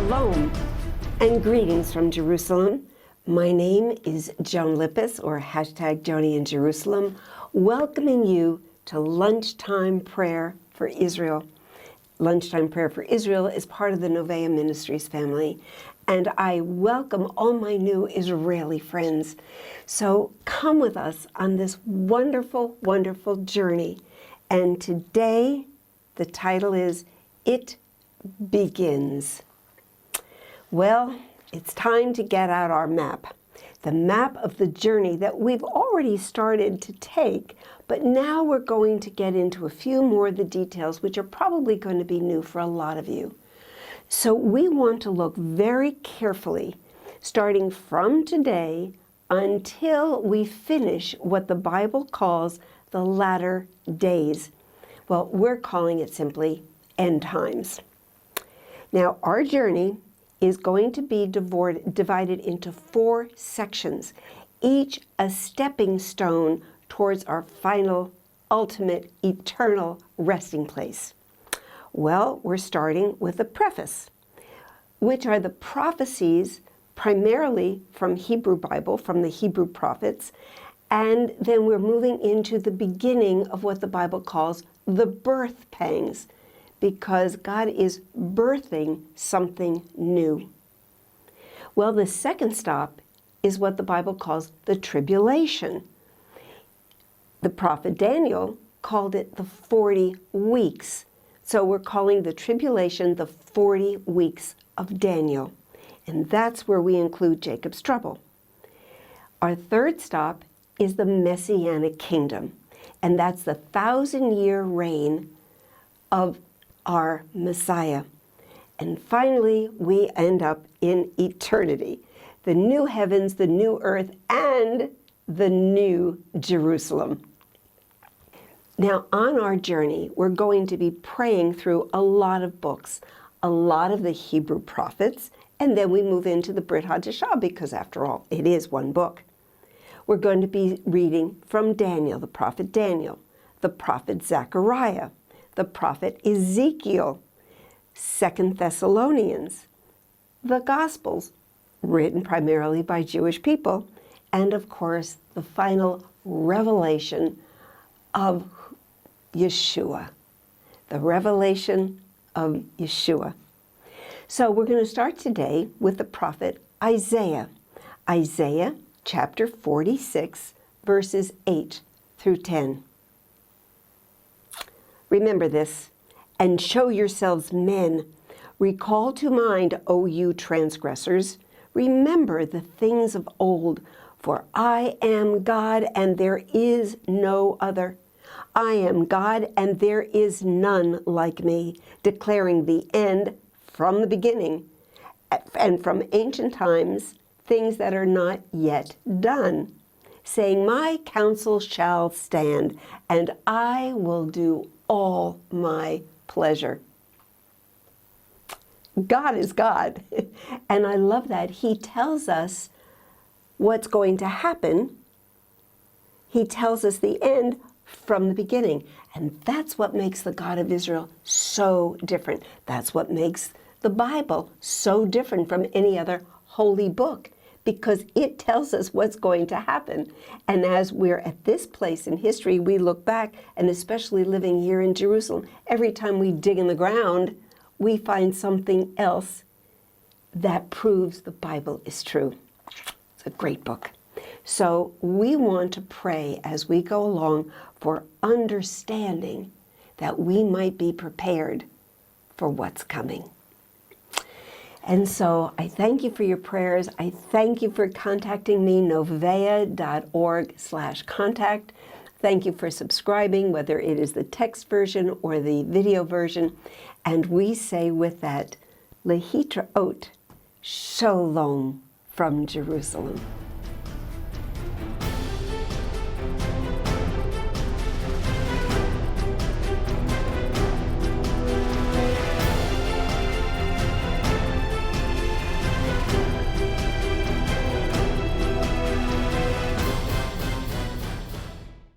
Shalom and greetings from Jerusalem. My name is Joan Lippis, or hashtag Joni in Jerusalem, welcoming you to Lunchtime Prayer for Israel. Lunchtime Prayer for Israel is part of the Novea Ministries family, and I welcome all my new Israeli friends. So come with us on this wonderful, wonderful journey. And today, the title is It Begins. Well, it's time to get out our map. The map of the journey that we've already started to take, but now we're going to get into a few more of the details, which are probably going to be new for a lot of you. So we want to look very carefully, starting from today until we finish what the Bible calls the latter days. Well, we're calling it simply end times. Now, our journey is going to be divided into 4 sections, each a stepping stone towards our final, ultimate, eternal resting place. Well, we're starting with the preface, which are the prophecies primarily from Hebrew Bible, from the Hebrew prophets, and then we're moving into the beginning of what the Bible calls the birth pangs, because God is birthing something new. Well, the second stop is what the Bible calls the tribulation. The prophet Daniel called it the 40 weeks. So we're calling the tribulation the 40 weeks of Daniel. And that's where we include Jacob's trouble. Our third stop is the Messianic Kingdom. And that's the 1,000-year reign of our Messiah. And finally, we end up in eternity, the new heavens, the new earth, and the new Jerusalem. Now, on our journey, we're going to be praying through a lot of books, a lot of the Hebrew prophets, and then we move into the Brit Hadashah, because after all, it is one book. We're going to be reading from Daniel, the prophet Zechariah, the prophet Ezekiel, 2 Thessalonians, the Gospels, written primarily by Jewish people, and of course, the final revelation of Yeshua, the revelation of Yeshua. So we're going to start today with the prophet Isaiah. Isaiah chapter 46, verses 8 through 10. Remember this, and show yourselves men. Recall to mind, O you transgressors. Remember the things of old, for I am God and there is no other. I am God and there is none like me, declaring the end from the beginning, and from ancient times, things that are not yet done, saying, my counsel shall stand, and I will do all my pleasure. God is God, and I love that. He tells us what's going to happen. He tells us the end from the beginning, and that's what makes the God of Israel so different. That's what makes the Bible so different from any other holy book, because it tells us what's going to happen. And as we're at this place in history, we look back, and especially living here in Jerusalem, every time we dig in the ground, we find something else that proves the Bible is true. It's a great book. So we want to pray as we go along for understanding, that we might be prepared for what's coming. And so I thank you for your prayers. I thank you for contacting me, novea.org/contact. Thank you for subscribing, whether it is the text version or the video version. And we say with that, Lehitraot, Shalom from Jerusalem.